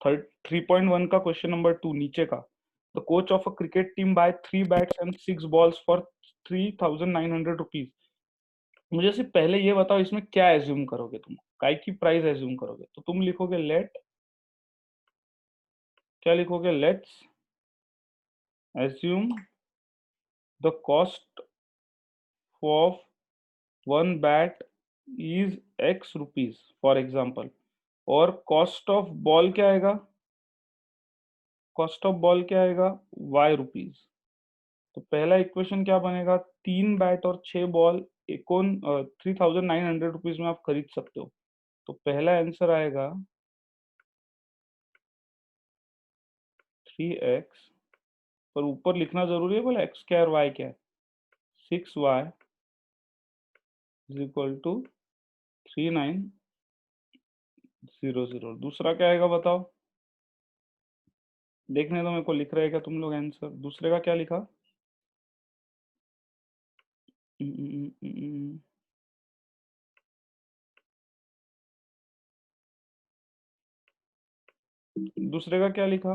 3.1 का question number 2 नीचे का। The coach of a cricket team buy 3 bats and 6 balls for 3,900 rupees. मुझे सिर्फ पहले ये बताओ इसमें क्या एज्यूम करोगे तुम, काय की प्राइस एज्यूम करोगे? तो तुम लिखोगे लेट, क्या लिखोगे? Let's assume the cost of one bat is x rupees for example, और कॉस्ट ऑफ बॉल क्या आएगा? कॉस्ट ऑफ बॉल क्या आएगा? Y rupees. तो पहला इक्वेशन क्या बनेगा? 3 बैट और 6 बॉल 3,900 रुपीज में आप खरीद सकते हो। तो पहला आंसर आएगा 3x, पर ऊपर लिखना जरूरी है, बोला एक्स क्या है और वाई क्या है। 6y is equal to 3,900। दूसरा क्या आएगा बताओ? देखने दो मेरे को, लिख रहे क्या तुम लोग आंसर? दूसरे का क्या लिखा? दूसरे का क्या लिखा?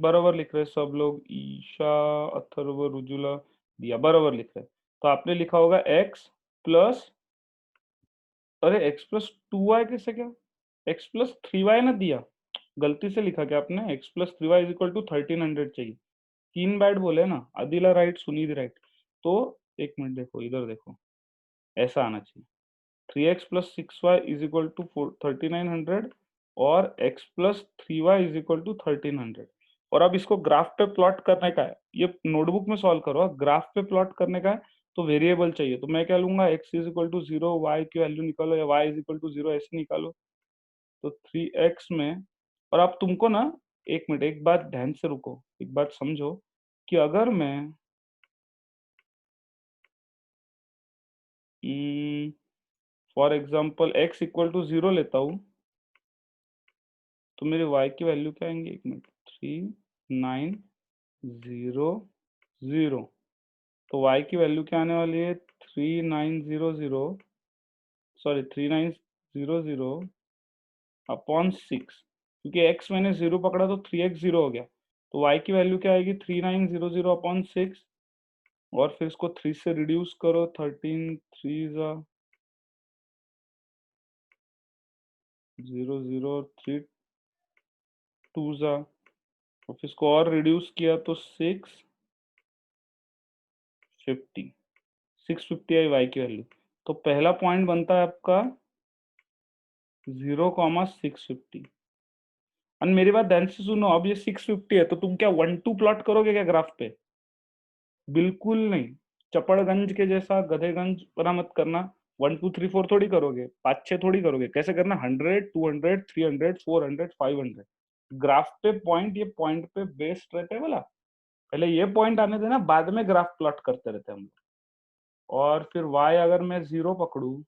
बराबर लिख रहे सब लोग। ईशा, अथर्व, रुजुला, दिया बराबर लिख रहे। तो आपने लिखा होगा x प्लस, अरे x प्लस 2y कैसे? क्या x प्लस 3y ना दिया? गलती से लिखा क्या आपने? x plus 3y is equal to 1300 चाहिए। 3 बैट बोले ना, अदिला राइट, सुनील राइट। तो एक मिनट देखो, इधर देखो, ऐसा आना चाहिए। 3x plus 6y is equal to 3900 और x plus 3y is equal to 1300। और अब इसको ग्राफ पे प्लॉट करने का है, ये नोटबुक में सॉल्व करो। ग्राफ पे प्लॉट करने का है तो वेरिएबल चाहिए, तो मैं क्या लूंगा? x is equal to 0, y की वैल्यू निकालो, या y इज इक्वल टू 0 ऐसे निकालो। तो 3x में, और अब तुमको ना, एक मिनट, एक बात ध्यान से रुको, एक बात समझो कि अगर मैं for example x equal to 0 लेता हूँ, तो मेरे y की वैल्यू क्या आएंगे? एक मिनट, 3,900। तो y की वैल्यू क्या आने वाली है? 3,900, सॉरी 3,900 अपॉन 6, क्योंकि x मैंने 0 पकड़ा तो 3x 0 हो गया। तो y की वैल्यू क्या आएगी? 3,900 अपॉन 6, और फिर इसको 3 से रिड्यूस करो, 13 3 जा 0 0, 3 2 जा, और फिर इसको और रिड्यूस किया तो 650, 650 आई वाई की वैल्यू। तो पहला पॉइंट बनता है आपका 0,650। और मेरी बात ध्यान से सुनो, अब ये 650 है तो तुम क्या 1 2 प्लॉट करोगे क्या ग्राफ पे? बिल्कुल नहीं। चपड़गंज के जैसा गधेगंज बना मत करना। 1 2 3 4 थोड़ी करोगे, 5 6 थोड़ी करोगे। कैसे करना? 100 200 300 400 500। ग्राफ पे पॉइंट, ये पॉइंट पे बेस्ड रहते हैं बोला। पहले ये पॉइंट आने देना, बाद में ग्राफ प्लॉट करते रहते हैं हम लोग। और फिर y अगर मैं 0 पकड़ू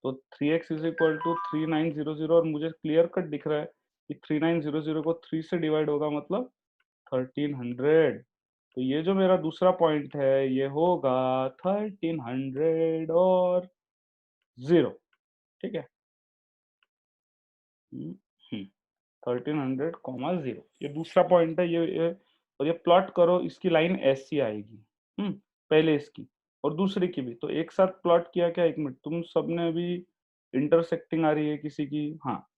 तो 3x इज इक्वल टू 3,900, और मुझे क्लियर कट दिख रहा है कि 3,900 को 3 से डिवाइड होगा, मतलब 1300। तो ये जो मेरा दूसरा पॉइंट है ये होगा 1300 और 0। ठीक है, 1300, 0 ये दूसरा पॉइंट है। और ये प्लॉट करो, इसकी लाइन ऐसी आएगी। पहले इसकी और दूसरे की भी तो एक साथ प्लॉट किया क्या? एक मिनट, तुम सबने अभी इंटरसेक्टिंग आ रही है किसी की? हाँ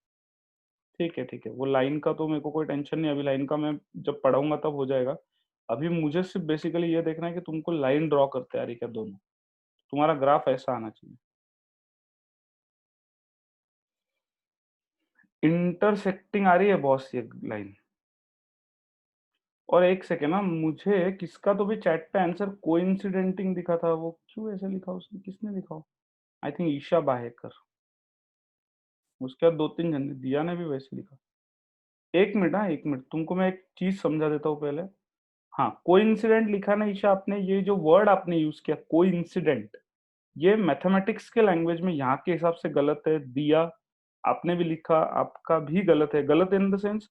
ठीक है ठीक है, वो लाइन का तो मेरे को कोई टेंशन नहीं, अभी लाइन का मैं जब पढ़ाऊंगा तब हो जाएगा। अभी मुझे सिर्फ बेसिकली ये देखना है कि तुमको लाइन ड्रॉ करते आ रही क्या दोनों। तुम्हारा ग्राफ ऐसा आना चाहिए, इंटरसेक्टिंग आ रही है बॉस ये लाइन। और एक सेकेंड ना, मुझे किसका तो भी चैट पे आंसर कोइंसिडेंटिंग दिखा था, वो क्यों ऐसे लिखा? उसने किसने लिखा? I think Isha Bahekar. उसके बाद 2 3 जन, दिया ने भी वैसे लिखा। एक मिनट, हाँ एक मिनट, तुमको मैं एक चीज समझा देता हूँ पहले। हाँ, कोइंसिडेंट लिखा ना ईशा आपने, ये जो वर्ड आपने यूज किया कोइंसिडेंट, ये मैथमेटिक्स के लैंग्वेज में यहाँ के हिसाब से गलत है। दिया आपने भी लिखा, आपका भी गलत है। गलत इन द सेंस,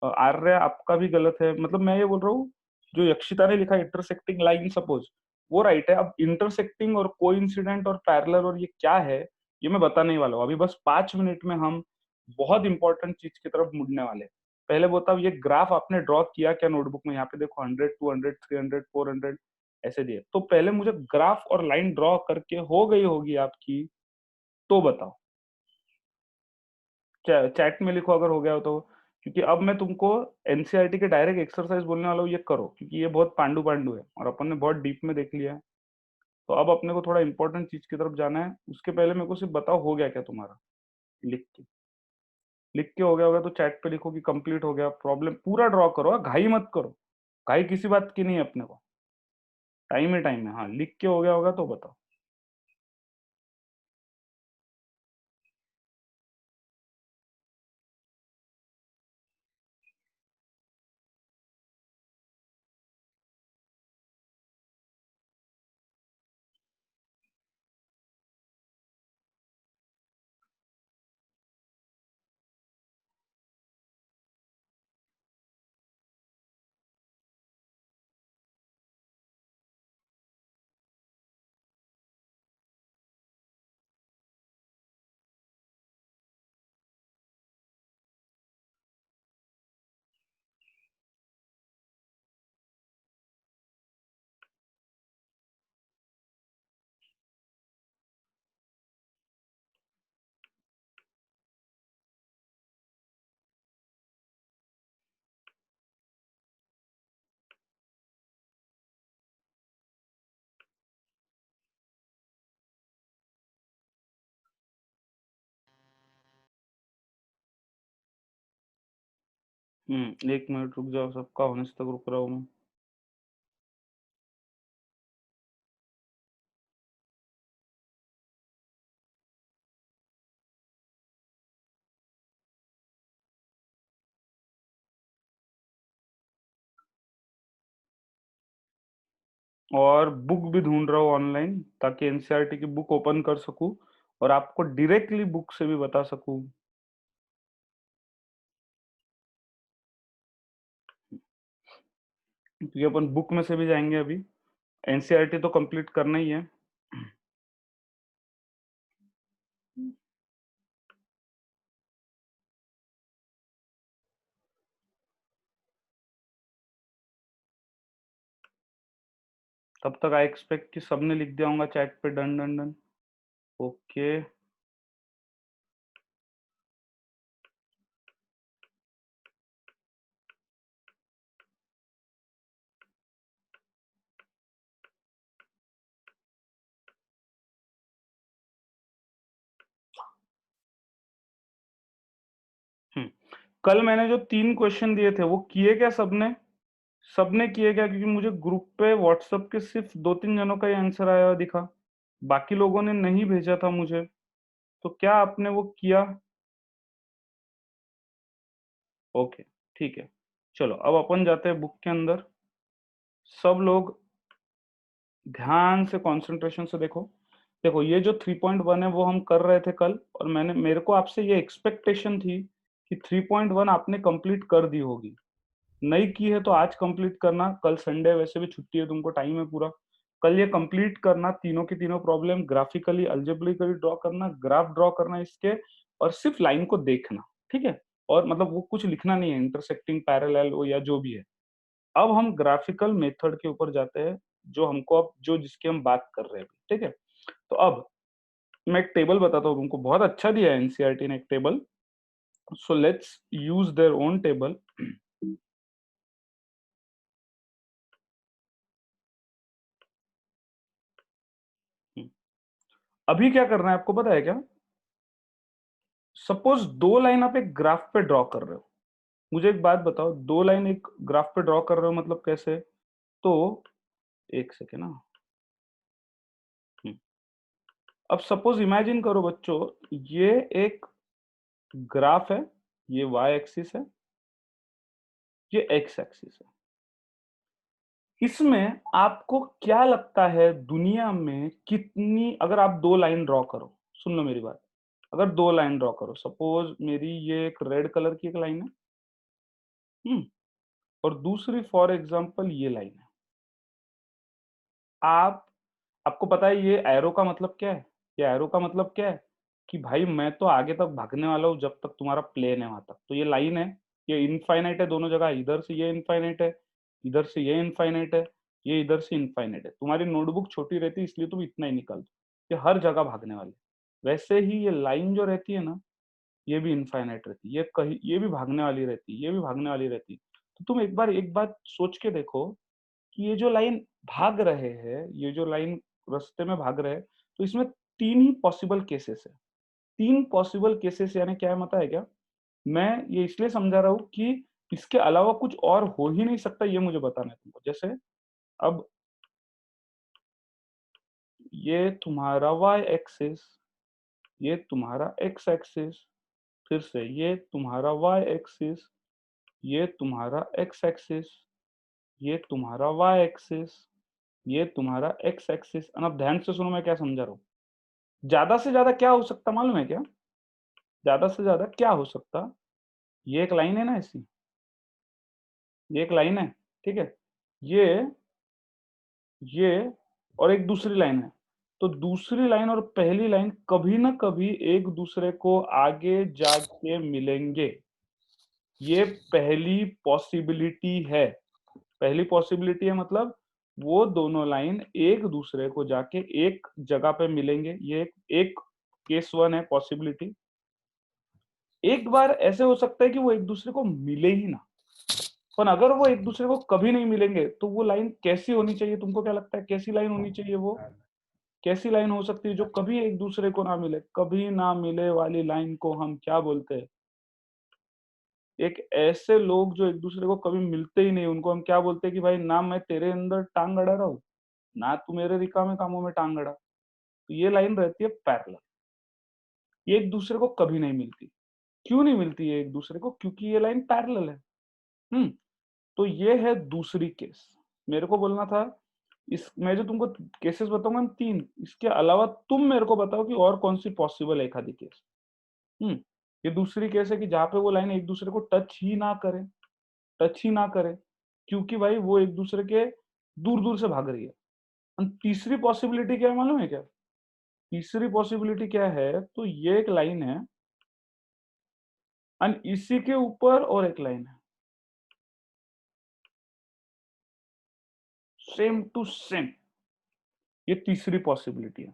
आर्य आपका भी गलत है। मतलब मैं ये बोल रहा हूँ, जो यक्षिता ने लिखा इंटरसेक्टिंग लाइन सपोज, वो राइट है। अब इंटरसेक्टिंग और कोइंसिडेंट और पैरेलल और ये क्या है, ये मैं बताने ही वाला हूँ। अभी बस 5 मिनट में हम बहुत इंपॉर्टेंट चीज की तरफ मुड़ने वाले हैं। पहले बताओ, ये ग्राफ आपने ड्रॉ किया क्या नोटबुक में? यहाँ पे देखो 100, 200, 300, 400 ऐसे दिए। तो पहले मुझे ग्राफ और लाइन ड्रॉ करके हो गई होगी आपकी, तो बताओ। चैट में लिखो अगर हो गया हो तो। क्योंकि अब मैं तुमको एनसीईआरटी के डायरेक्ट एक्सरसाइज बोलने वाला हूँ, ये करो, क्योंकि ये बहुत पांडु पांडु है और अपन ने बहुत डीप में देख लिया है। तो अब अपने को थोड़ा इंपॉर्टेंट चीज की तरफ जाना है। उसके पहले मेरे को सिर्फ बताओ हो गया क्या तुम्हारा। लिख के लिख के हो गया होगा तो चैट पे लिखो कि कंप्लीट हो गया। प्रॉब्लम पूरा ड्रॉ करो, हाँ, घाई मत करो। घाई किसी बात की नहीं है अपने को। टाइम है, टाइम है। हाँ, लिख के हो गया होगा तो बताओ। एक मिनट रुक जाओ, सबका होने से तक रुक रहा हूँ मैं। और बुक भी ढूंढ रहा हूँ ऑनलाइन, ताकि एनसीईआरटी की बुक ओपन कर सकूं और आपको डायरेक्टली बुक से भी बता सकूं। क्योंकि अपन बुक में से भी जाएंगे अभी। एनसीईआरटी तो कंप्लीट करना ही है। तब तक आई एक्सपेक्ट कि सबने लिख दिया होगा चैट पे डन डन डन। ओके। कल मैंने जो 3 क्वेश्चन दिए थे वो किए क्या सबने? सबने किए क्या? क्योंकि मुझे ग्रुप पे व्हाट्सएप के सिर्फ 2-3 जनों का ही आंसर आया हुआ दिखा। बाकी लोगों ने नहीं भेजा था मुझे। तो क्या आपने वो किया? ओके, ठीक है। चलो अब अपन जाते हैं बुक के अंदर। सब लोग ध्यान से कंसंट्रेशन से देखो। देखो, ये जो 3.1 है वो हम कर रहे थे कल, और मेरे को आपसे ये एक्सपेक्टेशन थी कि 3.1 आपने कंप्लीट कर दी होगी। नहीं की है तो आज कंप्लीट करना। कल संडे, वैसे भी छुट्टी है, तुमको टाइम है पूरा। कल ये कंप्लीट करना, तीनों की तीनों प्रॉब्लम ग्राफिकली अलजेब्रिकली ड्रॉ करना, ग्राफ ड्रॉ करना इसके, और सिर्फ लाइन को देखना। ठीक है? और मतलब वो कुछ लिखना नहीं है, इंटरसेक्टिंग, पैरेलल या जो भी है। अब हम ग्राफिकल मेथड के ऊपर जाते हैं, जो हमको अब जो जिसकी हम बात कर रहे हैं अभी, ठीक है? तो अब मैं एक टेबल बताता हूँ तुमको, बहुत अच्छा दिया है एनसीईआरटी ने एक table. So let's use their own table. अभी क्या करना है आपको पता है क्या? सपोज 2 लाइन आप एक ग्राफ पे ड्रॉ कर रहे हो। मुझे एक बात बताओ, 2 लाइन एक ग्राफ पे ड्रॉ कर रहे हो मतलब कैसे? तो एक सेकेंड ना। हम्म, अब सपोज इमेजिन करो बच्चों, ये एक ग्राफ है, ये वाई एक्सिस है, ये एक्स एक्सिस है। इसमें आपको क्या लगता है दुनिया में कितनी, अगर आप 2 लाइन ड्रॉ करो, सुन लो मेरी बात। अगर 2 लाइन ड्रॉ करो, सपोज मेरी ये एक रेड कलर की एक लाइन है। हम्म और दूसरी फॉर एग्जांपल ये लाइन है। आप आपको पता है ये एरो का मतलब क्या है? ये एरो का मतलब क्या है? कि भाई मैं तो आगे तक भागने वाला हूँ जब तक तुम्हारा प्लेन है वहां तक। तो ये लाइन है, ये इनफाइनाइट है दोनों जगह, इधर से ये इनफाइनाइट है, इधर से ये इनफाइनाइट है, ये इधर से इनफाइनाइट है। तुम्हारी नोटबुक छोटी रहती है इसलिए तुम इतना ही निकाल दो, ये हर जगह भागने वाले। वैसे ही ये लाइन जो रहती है ना, ये भी इनफाइनाइट रहती है, ये कहीं ये भी भागने वाली रहती है, ये भी भागने वाली रहती है। तो तुम एक बार एक बात सोच के देखो कि ये जो लाइन भाग रहे हैं, ये जो लाइन रास्ते में भाग रहे हैं, तो इसमें 3 ही पॉसिबल केसेस है। 3 पॉसिबल केसेस यानी क्या है पता है क्या? मैं ये इसलिए समझा रहा हूँ कि इसके अलावा कुछ और हो ही नहीं सकता, ये मुझे बताना है तुमको। जैसे अब ये तुम्हारा y एक्सिस, ये तुम्हारा x एक्सिस, फिर से ये तुम्हारा y एक्सिस, ये तुम्हारा x एक्सिस, ये तुम्हारा y एक्सिस, ये तुम्हारा x एक्सिस। अब ध्यान से सुनो मैं क्या समझा रहा हूँ। ज्यादा से ज्यादा क्या हो सकता मालूम है क्या? ज्यादा से ज्यादा क्या हो सकता? ये एक लाइन है ना ऐसी, ये एक लाइन है, ठीक है? ये ये और एक दूसरी लाइन है। तो दूसरी लाइन और पहली लाइन कभी ना कभी एक दूसरे को आगे जाके मिलेंगे। ये पहली पॉसिबिलिटी है। पहली पॉसिबिलिटी है मतलब वो दोनों लाइन एक दूसरे को जाके एक जगह पे मिलेंगे। ये एक केस 1 है पॉसिबिलिटी। एक बार ऐसे हो सकता है कि वो एक दूसरे को मिले ही ना। पर अगर वो एक दूसरे को कभी नहीं मिलेंगे तो वो लाइन कैसी होनी चाहिए? तुमको क्या लगता है कैसी लाइन होनी चाहिए वो? कैसी लाइन हो सकती है जो कभी एक दूसरे को ना मिले? कभी ना मिले वाली लाइन को हम क्या बोलते हैं? एक ऐसे लोग जो एक दूसरे को कभी मिलते ही नहीं, उनको हम क्या बोलते हैं कि भाई ना मैं तेरे अंदर टांग अड़ा रहा हूँ, ना तू मेरे रिकामे कामों में टांग अड़ा। तो ये लाइन रहती है पैरेलल। ये एक दूसरे को कभी नहीं मिलती। क्यों नहीं मिलती है एक दूसरे को? क्योंकि ये लाइन पैरेलल है। हम्म। तो ये है दूसरी केस। मेरे को बोलना था इस मैं जो तुमको केसेस बताऊंगा 3, इसके अलावा तुम मेरे को बताओ कि और कौन सी पॉसिबल है एक आधी केस। हम्म। ये दूसरी केस है कि जहाँ पे वो लाइन एक दूसरे को टच ही ना करे, टच ही ना करे, क्योंकि भाई वो एक दूसरे के दूर दूर से भाग रही है। और तीसरी पॉसिबिलिटी क्या है मालूम है क्या? तीसरी पॉसिबिलिटी क्या है? तो ये एक लाइन है और इसी के ऊपर और एक लाइन है, सेम टू सेम। ये तीसरी पॉसिबिलिटी है।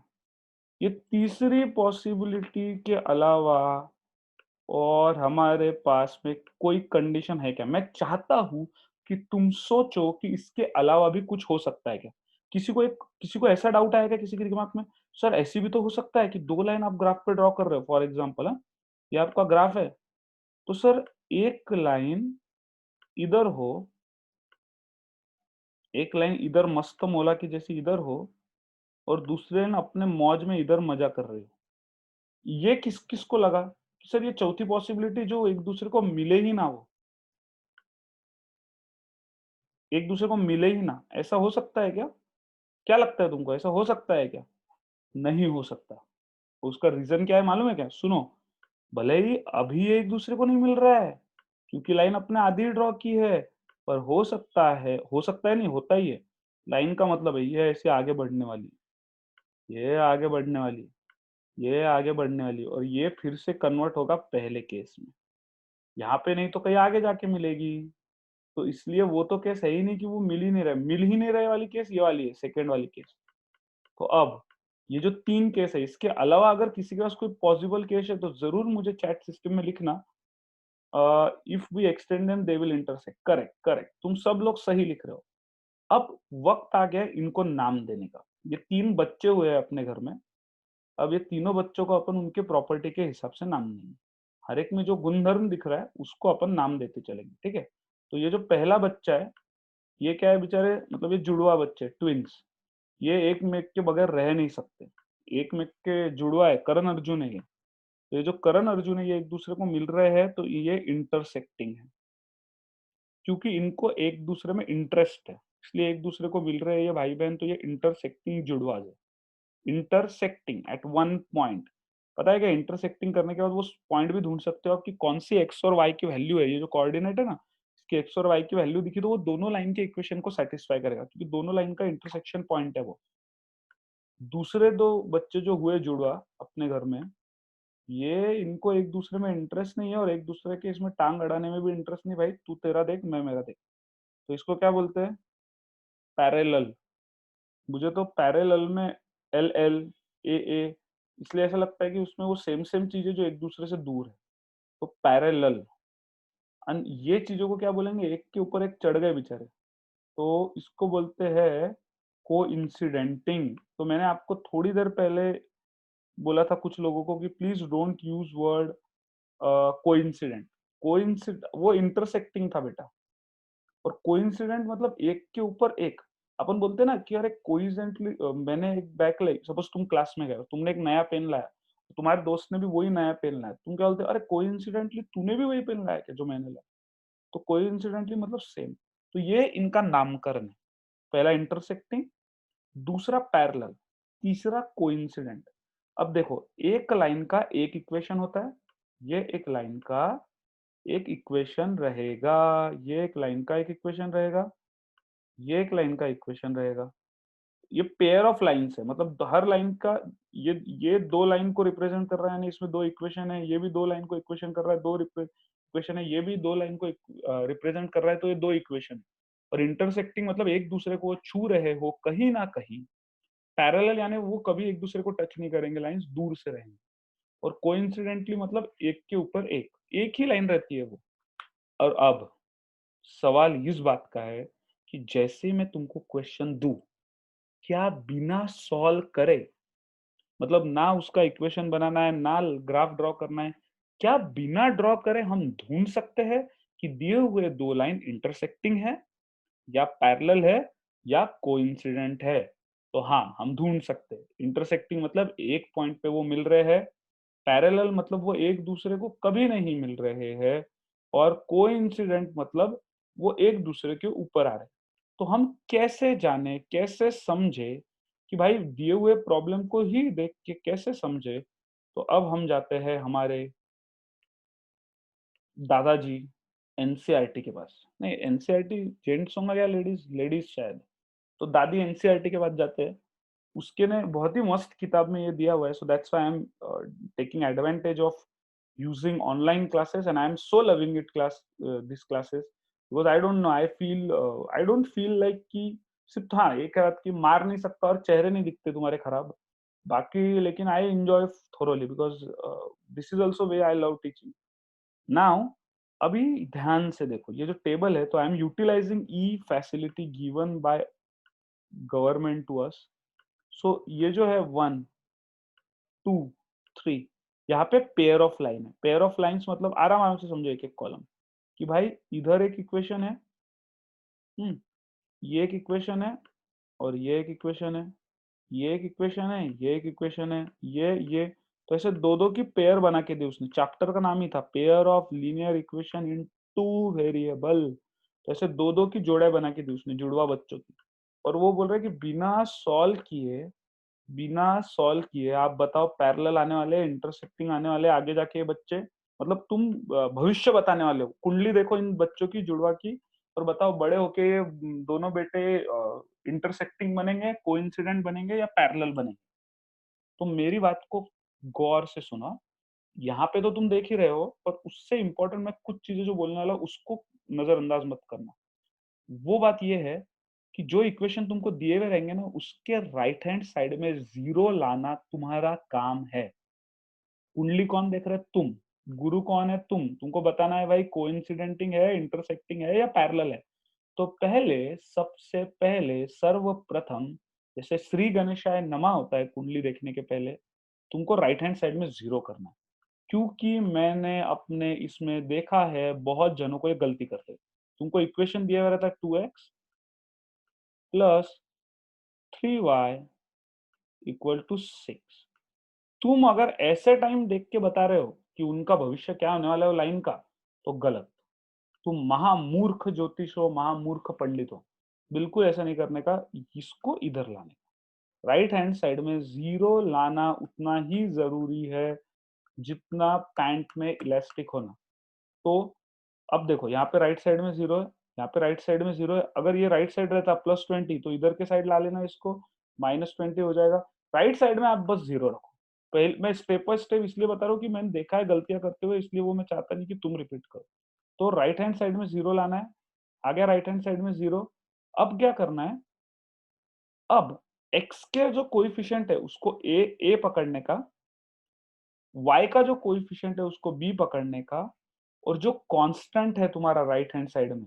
ये तीसरी पॉसिबिलिटी के अलावा और हमारे पास में कोई कंडीशन है क्या? मैं चाहता हूं कि तुम सोचो कि इसके अलावा भी कुछ हो सकता है क्या? किसी को ऐसा डाउट आया क्या किसी के दिमाग में? सर ऐसी भी तो हो सकता है कि 2 लाइन आप ग्राफ पे ड्रॉ कर रहे हो फॉर एग्जांपल, हाँ? ये आपका ग्राफ है। तो सर एक लाइन इधर हो, एक लाइन इधर मस्त मौला की जैसी इधर हो और दूसरी लाइन अपने मौज में इधर मजा कर रही हो। ये किसको लगा कि सर ये चौथी पॉसिबिलिटी जो एक दूसरे को मिले ही ना, वो एक दूसरे को मिले ही ना, ऐसा हो सकता है क्या? क्या लगता है तुमको ऐसा हो सकता है क्या? नहीं हो सकता। उसका रीजन क्या है मालूम है क्या? सुनो, भले ही अभी ये एक दूसरे को नहीं मिल रहा है क्योंकि लाइन अपने आधी ड्रॉ की है, पर हो सकता है नहीं होता ही है। लाइन का मतलब है ये ऐसे आगे बढ़ने वाली, ये आगे बढ़ने वाली, ये आगे बढ़ने वाली और ये फिर से कन्वर्ट होगा पहले केस में। यहाँ पे नहीं तो कहीं आगे जाके मिलेगी। तो इसलिए वो तो केस है ही नहीं कि वो मिल ही नहीं रहे वाली केस ये वाली है, सेकंड वाली केस। तो अब ये जो 3 केस है इसके अलावा अगर किसी के पास कोई पॉसिबल केस है तो ज़रूर मुझे चैट सिस्टम में लिखना। If we extend them they will intersect. Correct, correct. तुम सब लोग सही लिख रहे हो। अब वक़्त आ गया है इनको नाम देने का। ये 3 बच्चे हुए हैं अपने घर में। अब ये तीनों बच्चों को अपन उनके प्रॉपर्टी के हिसाब से नाम देंगे। हर एक में जो गुणधर्म दिख रहा है उसको अपन नाम देते चलेंगे, ठीक है? तो ये जो पहला बच्चा है, ये क्या है बेचारे, मतलब ये जुड़वा बच्चे ट्विन्स। ये एक मेक के बगैर रह नहीं सकते। एक मेक के जुड़वा है, करण अर्जुन है ये। तो ये जो करण अर्जुन है ये एक दूसरे को मिल रहे हैं तो ये इंटरसेक्टिंग है। क्योंकि इनको एक दूसरे में इंटरेस्ट है, इसलिए एक दूसरे को मिल रहे हैं ये भाई बहन, तो ये इंटरसेक्टिंग जुड़वा है। Intersecting at one point. पता है क्या? इंटरसेक्टिंग करने के बाद वो पॉइंट भी ढूंढ सकते हो आप कि कौन सी एक्स और वाई की वैल्यू है। ये जो कोऑर्डिनेट है ना, इसकी एक्स और वाई की वैल्यू दिखी तो वो दोनों लाइन के इक्वेशन को सेटिस्फाई करेगा क्योंकि दोनों लाइन का इंटरसेक्शन पॉइंट है वो। दूसरे 2 बच्चे जो हुए जुड़वा अपने घर में, ये इनको एक दूसरे में इंटरेस्ट नहीं है और एक दूसरे के इसमें टांग अड़ाने में भी इंटरेस्ट नहीं भाई, तू तेरा देख मैं मेरा देख। तो इसको क्या बोलते हैं? पैरेलल। मुझे तो पैरेलल में एल एल ए ए इसलिए ऐसा लगता है कि उसमें वो सेम सेम चीजें जो एक दूसरे से दूर है, तो पैरेलल। ये चीजों को क्या बोलेंगे? एक के ऊपर एक चढ़ गए बेचारे, तो इसको बोलते हैं कोइंसिडेंटिंग। तो मैंने आपको थोड़ी देर पहले बोला था कुछ लोगों को कि please don't use word coincident. Coincide वो इंटरसेक्टिंग था बेटा, और कोइंसिडेंट मतलब एक के ऊपर एक। अपन बोलते हैं ना कि अरे कोइंसिडेंटली मैंने एक बैग लाई, सपोज तुम क्लास में गए, तुमने एक नया पेन लाया, तुम्हारे दोस्त ने भी वही नया पेन लाया, तुम क्या बोलते हो? अरे कोइंसिडेंटली तूने भी वही पेन लाया क्या जो मैंने लाया? तो कोइंसिडेंटली मतलब सेम। तो ये इनका नामकरण है। पहला इंटरसेक्टिंग, दूसरा पैरेलल, तीसरा कोइंसिडेंट। अब देखो, एक लाइन का एक इक्वेशन होता है, ये एक लाइन का एक इक्वेशन रहेगा, ये एक लाइन का एक इक्वेशन रहेगा, ये एक लाइन का इक्वेशन रहेगा। ये पेयर ऑफ लाइन्स है, मतलब हर लाइन का ये दो लाइन को रिप्रेजेंट कर रहा है, यानी इसमें दो इक्वेशन है, ये भी दो लाइन को इक्वेशन कर रहा है, दो इक्वेशन है, ये भी दो लाइन को रिप्रेजेंट कर रहा है, तो ये दो इक्वेशन। और इंटरसेक्टिंग मतलब एक दूसरे को छू रहे हो कहीं ना कहीं। पैरेलल यानी वो कभी एक दूसरे को टच नहीं करेंगे, लाइंस दूर से रहेंगे। और कोइंसिडेंटली मतलब एक के ऊपर एक ही लाइन रहती है वो। और अब सवाल इस बात का है कि जैसे मैं तुमको क्वेश्चन दूं, क्या बिना सॉल्व करे, मतलब ना उसका इक्वेशन बनाना है ना ग्राफ ड्रॉ करना है, क्या बिना ड्रॉ करे हम ढूंढ सकते हैं कि दिए हुए दो लाइन इंटरसेक्टिंग है या पैरेलल है या कोइंसिडेंट है? तो हाँ, हम ढूंढ सकते हैं। इंटरसेक्टिंग मतलब एक पॉइंट पे वो मिल रहे हैं, पैरेलल मतलब वो एक दूसरे को कभी नहीं मिल रहे हैं, और कोइंसिडेंट मतलब वो एक दूसरे के ऊपर आ रहे हैं। तो हम कैसे जाने, कैसे समझे कि भाई दिए हुए प्रॉब्लम को ही देख के कैसे समझे? तो अब हम जाते हैं हमारे दादाजी एनसीईआरटी के पास। नहीं, एनसीईआरटी जेंट्स होंगे या लेडीज? लेडीज शायद। तो दादी एनसीईआरटी के पास जाते हैं। उसके ने बहुत ही मस्त किताब में ये दिया हुआ है, so that's why I am taking advantage of using online classes, and I am so loving it these classes, because I don't know, I don't feel like कि सिर्फ हाँ एक बात कि मार नहीं सकता और चेहरे नहीं दिखते तुम्हारे खराब, बाकी लेकिन I enjoy thoroughly because this is also way I love teaching now। अभी ध्यान से देखो, ये जो टेबल है, तो I am utilising e facility given by government to us. So ये जो है 1 2 3, यहाँ पे पेयर ऑफ लाइन है। पेयर ऑफ लाइंस मतलब आराम आराम से समझो एक एक कॉलम, कि भाई इधर एक इक्वेशन है, हम्म, ये एक इक्वेशन है, और ये एक इक्वेशन है, ये एक इक्वेशन है, ये एक इक्वेशन है, ये। तो ऐसे दो दो की पेयर बना के दी उसने, चैप्टर का नाम ही था pair of linear equation in two variable. तो ऐसे दो दो की जोड़े बना के दी उसने, जुड़वा बच्चों की। और वो बोल रहे कि बिना सॉल्व किए आप बताओ पैरेलल आने वाले, इंटरसेक्टिंग आने वाले आगे जाके ये बच्चे, मतलब तुम भविष्य बताने वाले हो, कुंडली देखो इन बच्चों की जुड़वा की, और बताओ बड़े होके ये दोनों बेटे इंटरसेक्टिंग बनेंगे, कोइंसिडेंट बनेंगे या पैरेलल बनेंगे? तो मेरी बात को गौर से सुना। यहाँ पे तो तुम देख ही रहे हो, पर उससे इंपॉर्टेंट मैं कुछ चीजें जो बोलने वाला हूं, उसको नजरअंदाज मत करना। वो बात ये है कि जो इक्वेशन तुमको दिए हुए रहेंगे ना, उसके राइट हैंड साइड में जीरो लाना तुम्हारा काम है। कुंडली कौन देख रहा है? तुम। गुरु कौन है? तुमको बताना है भाई कोइंसिडेंटिंग है, इंटरसेक्टिंग है या पैरेलल है। तो पहले, सबसे पहले सर्वप्रथम, जैसे श्री गणेशाय नमः होता है कुंडली देखने के पहले, तुमको राइट हैंड साइड में जीरो करना है। क्योंकि मैंने अपने इसमें देखा है बहुत जनों को ये गलती करते हैं। तुमको इक्वेशन दिया हुआ रहता है 2x plus 3y equal to 6। तुम अगर ऐसे टाइम देख के बता रहे हो कि उनका भविष्य क्या होने वाला है वो लाइन का, तो गलत। तुम महामूर्ख ज्योतिष हो, महामूर्ख पंडित हो। बिल्कुल ऐसा नहीं करने का, इसको इधर लाने का। राइट हैंड साइड में जीरो लाना उतना ही जरूरी है जितना पैंट में इलास्टिक होना। तो अब देखो, यहाँ पे राइट साइड में जीरो है, यहाँ पे राइट साइड में जीरो है। अगर ये राइट साइड रहता +20, तो इधर के साइड ला लेना इसको, -20 हो जाएगा। राइट साइड में आप बस जीरो रखो। पहले मैं स्टेप बाय स्टेप इसलिए बता रहा हूँ कि मैंने देखा है गलतियाँ करते हुए, इसलिए वो मैं चाहता नहीं कि तुम रिपीट करो। तो राइट हैंड साइड में 0 लाना है, आ गया राइट हैंड साइड में 0। अब क्या करना है, अब x के जो कोएफिशिएंट है उसको a पकड़ने का, y का जो कोएफिशिएंट है उसको b पकड़ने का, और जो कांस्टेंट है तुम्हारा राइट हैंड साइड में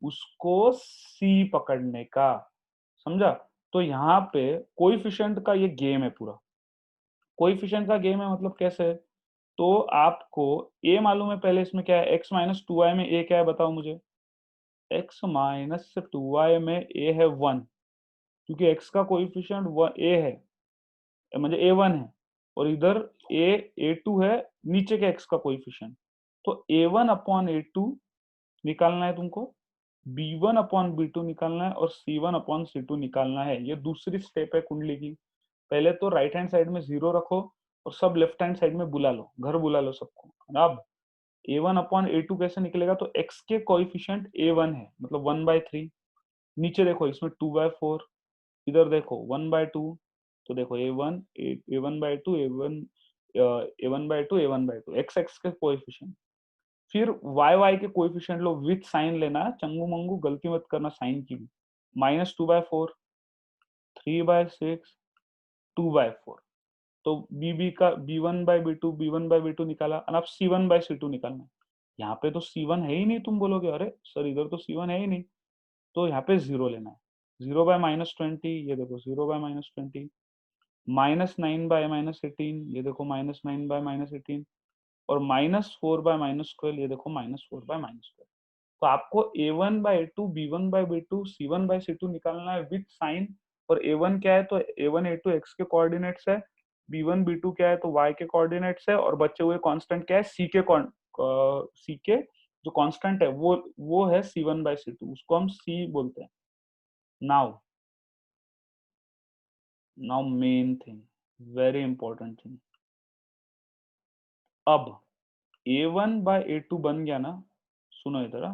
उसको c पकड़ने का। समझा? तो यहाँ पे कोएफिशिएंट का ये गेम है पूरा। कोएफिशिएंट का गेम है मतलब कैसे? तो आपको a मालूम है, पहले इसमें क्या है, x माइनस 2y में a क्या है बताओ मुझे? x माइनस 2y में a है 1, क्योंकि x का कोएफिशिएंट a है, मतलब a1 है, और इधर a2 है, नीचे के x का कोएफिशिएंट। तो a1 अपॉन a2 निकालना है तुमको, b1 अपॉन b2 निकालना है, और c1 अपॉन c2 निकालना है। ये दूसरी स्टेप है कुंडली की। पहले तो राइट हैंड साइड में 0 रखो और सब लेफ्ट हैंड साइड में बुला लो, घर बुला लो सबको। अब a1 अपॉन a2 कैसे निकलेगा? तो x के कोएफिशिएंट a1 है, मतलब 1/3। नीचे देखो इसमें 2/4, इधर देखो 1/2। तो देखो a1/2, a1/2, a1/2, x के कोएफिशिएंट। फिर y के कोएफिशिएंट लो, विथ साइन लेना, चंगू मंगू गलती मत करना साइन की भी। -2/4, 3/6, 2/4। तो बी का b1/b2 निकाला, और अब c1/c2 निकालना है। यहाँ पे तो c1 है ही नहीं, तुम बोलोगे अरे सर इधर तो c1 है ही नहीं, तो यहाँ पे 0 लेना है। 0/-20, ये देखो 0/-20, -9/-18, ये देखो -9/-18, और -4/-12, ये देखो -4/-12। तो आपको a1/a2, b1/b2, c1/c2 निकालना है विथ साइन। और a1 क्या है? तो a1 a2 x के कोऑर्डिनेट्स है, b1 b2 क्या है? तो y के कोऑर्डिनेट्स है, और बचे हुए कांस्टेंट क्या है? c के जो कांस्टेंट है वो है c1/c2, उसको हम c बोलते हैं। Now now main thing, very important thing. अब a1/a2 बन गया ना, सुनो इधर।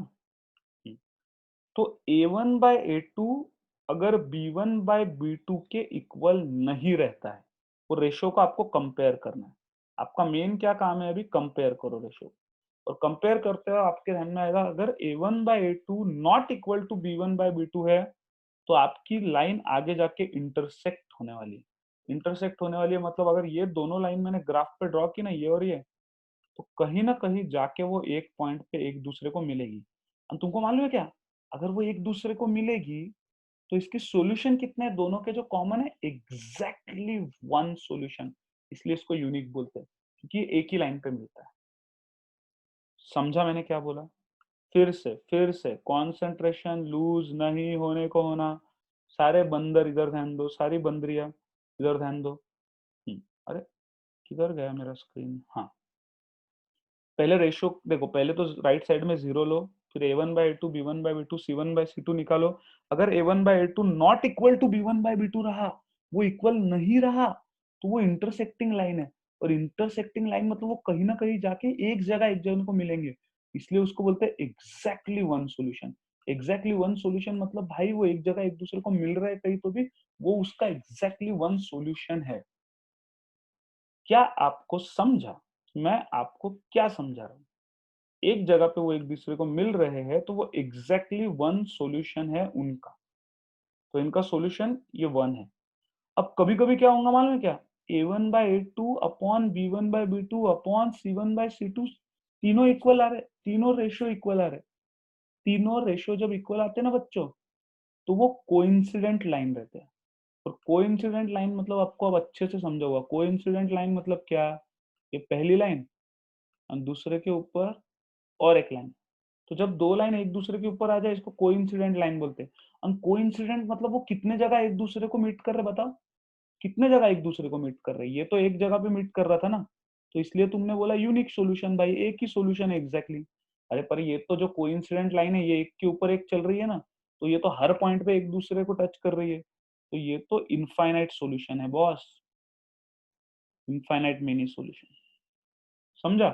तो a1/a2 अगर b1/b2 के इक्वल नहीं रहता है, वो रेशियो को आपको कंपेयर करना है। आपका मेन क्या काम है? अभी कंपेयर करो रेशियो, और कंपेयर करते हो आपके ध्यान में आएगा, अगर a1/a2 not equal to b1/b2 है, तो आपकी लाइन आगे जाके इंटरसेक्ट होने वाली है। इंटरसेक्ट होने वाली है मतलब अगर ये दोनों लाइन मैंने ग्राफ पे ड्रॉ की ना, ये और ये, तो कहीं ना कहीं जाके वो एक पॉइंट पे एक दूसरे को मिलेगी। और तुमको मालूम है क्या, अगर वो एक दूसरे को मिलेगी तो इसके सॉल्यूशन कितने हैं? दोनों के जो कॉमन है एग्जैक्टली वन सॉल्यूशन, इसलिए इसको यूनिक बोलते हैं, क्योंकि एक ही लाइन पे मिलता है। समझा मैंने क्या बोला? फिर से कंसंट्रेशन लूज नहीं होने को होना। सारे बंदर इधर ध्यान दो, सारी बंदरिया इधर ध्यान दो। अरे किधर गया मेरा स्क्रीन? हाँ, पहले रेशियो देखो, पहले तो राइट साइड में 0 लो, फिर a1/a2, b1/b2, c1/c2 निकालो। अगर a1/a2 not equal to b1/b2 रहा, वो इक्वल नहीं रहा, तो वो इंटरसेक्टिंग लाइन है। और इंटरसेक्टिंग लाइन मतलब वो कहीं ना कहीं जाके एक जगह को मिलेंगे, इसलिए उसको बोलते हैं exactly one solution. Exactly one solution मतलब भाई वो एक जगह एक दूसरे को मिल रहा है कहीं तो भी, वो उसका एग्जैक्टली वन सॉल्यूशन है। क्या आपको समझा? मैं आपको क्या समझा रहा हूँ? एक जगह पे वो एक दूसरे को मिल रहे हैं, तो वो एग्जैक्टली वन सॉल्यूशन है उनका। तो इनका सॉल्यूशन ये वन है। अब कभी कभी क्या होगा मालूम है क्या? a1/a2 upon b1/b2 upon c1/c2, तीनों इक्वल आ रहे, तीनों रेशियो इक्वल आ रहे। तीनों रेशियो जब इक्वल आते हैं ना बच्चों, तो वो कोइंसिडेंट लाइन रहते हैं। और कोइंसिडेंट लाइन मतलब आपको अब अच्छे से समझा होगा। कोइंसिडेंट लाइन मतलब क्या? ये पहली लाइन और दूसरे के ऊपर और एक लाइन, तो जब दो लाइन एक दूसरे के ऊपर आ जाए, इसको कोइंसिडेंट लाइन बोलते हैं। और कोइंसिडेंट मतलब वो कितने जगह एक दूसरे को मीट कर रहे, बताओ कितने जगह एक दूसरे को मीट कर रहे? ये तो एक जगह पे मीट कर रहा था ना, तो इसलिए तुमने बोला यूनिक सॉल्यूशन, भाई एक ही सॉल्यूशन है एग्जैक्टली। अरे पर ये तो जो कोइंसिडेंट लाइन है, ये एक के ऊपर एक चल रही है ना, तो ये तो हर पॉइंट पे एक दूसरे को टच कर रही है, तो ये तो इनफाइनाइट सॉल्यूशन है बॉस, इनफाइनाइट मिनी सॉल्यूशन। समझा?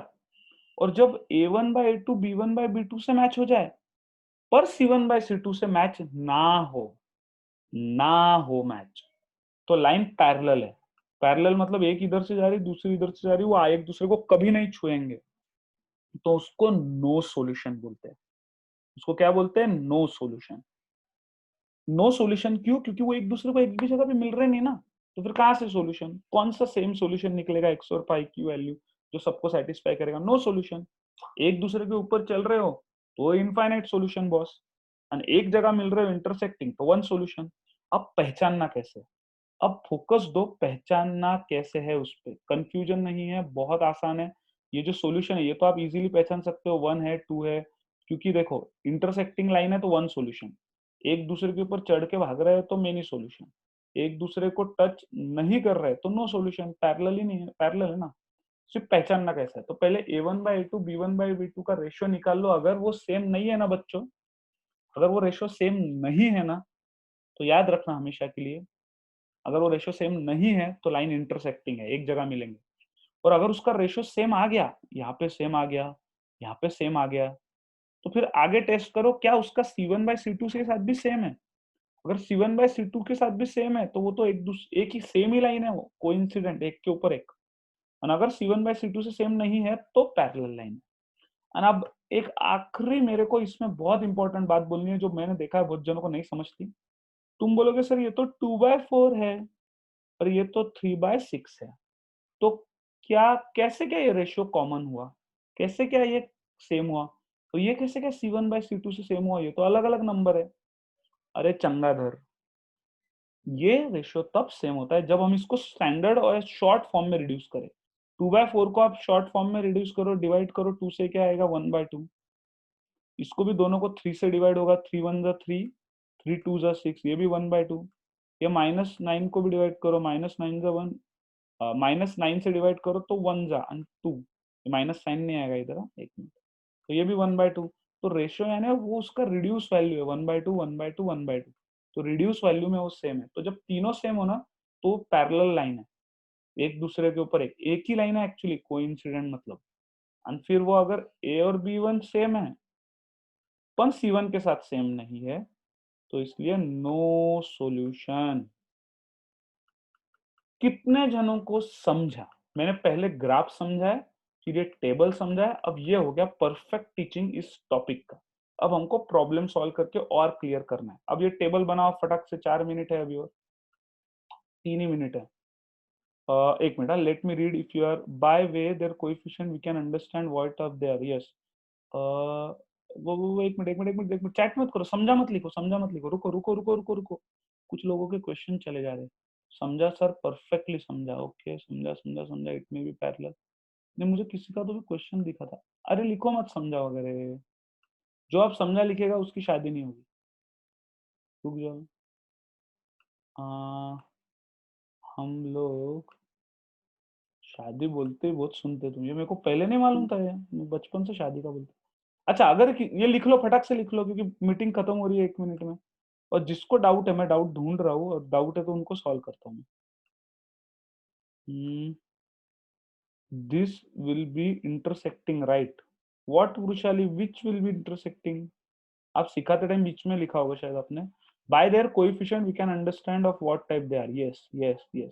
और जब a1/a2 b1/b2 से मैच हो जाए, पर c1/c2 से मैच ना हो, ना हो मैच, तो लाइन पैरेलल है। पैरेलल मतलब एक इधर से जा रही दूसरी इधर से जा रही, वो एक दूसरे को कभी नहीं छुएंगे, तो उसको नो सॉल्यूशन बोलते हैं। उसको क्या बोलते हैं? No solution. नो सॉल्यूशन क्यों? क्योंकि वो एक दूसरे को एक भी जगह पे मिल रहे नहीं ना, तो फिर कहां से सॉल्यूशन? कौन सा सेम सॉल्यूशन निकलेगा एक्स और पाई की वैल्यू जो सबको सेटिस्फाई करेगा? No solution. एक दूसरे के ऊपर चल रहे हो तो इनफाइनाइट सॉल्यूशन बॉस, और एक जगह मिल रहे हो इंटरसेक्टिंग तो वन सॉल्यूशन। अब पहचानना कैसे? अब फोकस दो, पहचानना कैसे है उस पे, कंफ्यूजन नहीं है, बहुत आसान है। ये जो सॉल्यूशन है ये तो आप इजीली पहचान सकते हो, 1 है 2 है, क्योंकि देखो इंटरसेक्टिंग लाइन है तो वन सॉल्यूशन, एक दूसरे के ऊपर चढ़ के भाग रहे हैं तो मेनी सॉल्यूशन, एक दूसरे को टच नहीं कर रहे तो नो सॉल्यूशन, पैरेलल ही नहीं है, पैरेलल है ना। सिर्फ पहचानना कैसा है, तो पहले a1/a2 b1/b2 का रेशियो निकाल लो। अगर वो सेम नहीं है ना बच्चों, अगर वो रेशियो सेम नहीं है ना, तो याद रखना हमेशा के लिए, अगर वो रेशियो सेम नहीं है तो लाइन इंटरसेक्टिंग है, एक जगह मिलेंगे। और अगर उसका रेशियो सेम आ गया, यहाँ पे सेम आ गया, यहाँ पे सेम आ गया, तो फिर आगे टेस्ट करो क्या उसका C1/C2 के साथ भी सेम है। अगर C1/C2 के साथ भी सेम है तो वो तो एक ही सेम ही लाइन है, वो कोइंसिडेंट, एक के ऊपर एक। और अगर C1/C2 से सेम नहीं है तो पैरेलल लाइन है। और अब एक आखिरी मेरे को इसमें बहुत इंपॉर्टेंट बात बोलनी है, जो मैंने देखा है बहुत जनों को नहीं समझती। तुम बोलोगे सर ये तो 2/4 है और ये तो 3/6 है, तो क्या कैसे क्या ये रेशियो कॉमन हुआ, कैसे क्या ये सेम हुआ, तो ये कैसे क्या C1/C2 से सेम हुआ, ये तो अलग अलग नंबर है। अरे चंगाधर, ये रेशियो तब सेम होता है जब हम इसको स्टैंडर्ड और शॉर्ट फॉर्म में रिड्यूस करें। 2/4 को आप शॉर्ट फॉर्म में रिड्यूस करो, डिवाइड करो 2 से, क्या आएगा? 1/2। इसको भी दोनों को 3 से डिवाइड होगा, 3 1 जा 3, 3 2 जा 6, ये भी 1/2। ये -9 को भी डिवाइड करो, -9 जा 1, -9 से डिवाइड करो तो 1 जा 2, माइनस साइन नहीं आएगा इधर, एक मिनट, तो ये भी 1/2। तो रेशियो यानी वो उसका रिड्यूस वैल्यू है, 1/2 1/2 1/2, तो रिड्यूस वैल्यू में वो सेम है। तो जब तीनों सेम हो ना तो पैरेलल लाइन है, एक दूसरे के ऊपर एक ही लाइन है एक्चुअली, कोइंसिडेंट मतलब। और फिर वो अगर ए और B1 सेम है पर C1 के साथ सेम नहीं है, तो इसलिए नो सॉल्यूशन। कितने जनों को समझा? मैंने पहले ग्राफ समझा है, फिर ये टेबल समझा है, अब ये हो गया परफेक्ट टीचिंग इस टॉपिक का। अब हमको प्रॉब्लम सॉल्व करके और क्लियर करना है। अब ये टेबल बनाओ फटाक से, 4 मिनट है अभी और 3 ही मिनट है। एक minute, let me read if you are by way their coefficient we can understand what of they are. Yes, वो एक मिनट एक मिनट एक मिनट एक मिनट, चैट मत करो, समझा मत लिखो, समझा मत लिखो, रुको रुको रुको रुको रुको, कुछ लोगों के क्वेश्चन चले जा रहे हैं। समझा सर, परफेक्टली समझा, ओके समझा समझा समझा, इट में भी पैरेलल। नहीं, मुझे किसी का तो भी क्वेश्चन दिखा था। अरे लिखो मत समझा वगैरह, जो आप समझा लिखेगा उसकी शादी नहीं होगी, रुक जाओ। हम लोग शादी बोलते ही बहुत सुनते तुम, ये मेरे को पहले नहीं मालूम था, ये मैं बचपन से शादी का बोलते। अच्छा, अगर ये लिख लो, फटाक से लिख लो, क्योंकि मीटिंग खत्म हो रही है 1 मिनट में। और जिसको डाउट है, मैं डाउट ढूंढ रहा हूँ, और डाउट है तो उनको सॉल्व करता हूँ। This will be intersecting right. What Vrushali, which will be intersecting? आप सिखाते टाइम बीच में लिखा होगा शायद आपने। By their coefficient we can understand of what type they are. Yes yes yes.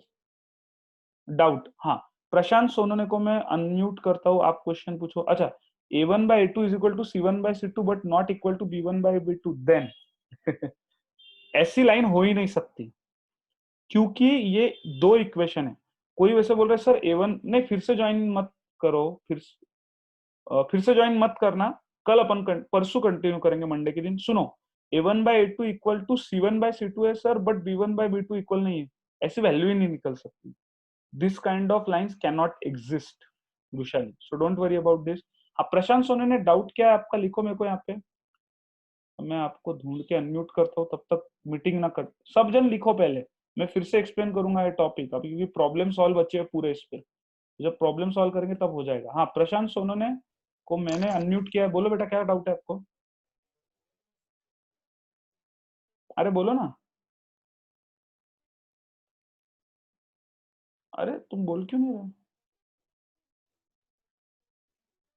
Doubt, हाँ। प्रशांत सोनोने को मैं अनम्यूट करता हूँ, आप क्वेश्चन पूछो। अच्छा, a1/a2 is equal to C1/C2 but not equal to B1/B2, then ऐसी लाइन हो ही नहीं सकती, क्योंकि ये दो इक्वेशन है। कोई वैसे बोल रहा है सर A1, नहीं फिर से ज्वाइन मत करो, फिर से ज्वाइन मत करना, कल अपन परसों कंटिन्यू करेंगे मंडे के दिन। सुनो, a1/a2 इक्वल टू C1/C2 है सर, बट B1/B2 इक्वल नहीं है, ऐसी वैल्यू ही नहीं निकल सकती। This kind of lines can not exist Vrishali, so don't worry about this. हाँ, प्रशांत सोनी ने डाउट किया है आपका, लिखो मेरे को यहाँ पे, मैं आपको ढूंढ के अनम्यूट करता हूँ, तब तक मीटिंग ना कर, सब जन लिखो पहले, मैं फिर से एक्सप्लेन करूंगा ये टॉपिक अभी, क्योंकि प्रॉब्लम सॉल्व बचे है पूरे इस पे। जब प्रॉब्लम सॉल्व करेंगे तब हो जाएगा। हाँ, प्रशांत सोनोने को मैंने अनम्यूट किया है, बोलो बेटा क्या डाउट है आपको? अरे बोलो ना। अरे तुम बोल क्यों नहीं रहे?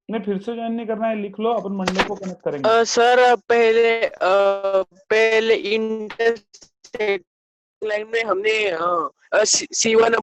नहीं, फिर से ज्वाइन नहीं करना है, लिख लो, अपन मंडे को कनेक्ट करेंगे। सर पहले इंटरसेक्ट लाइन में हमने C1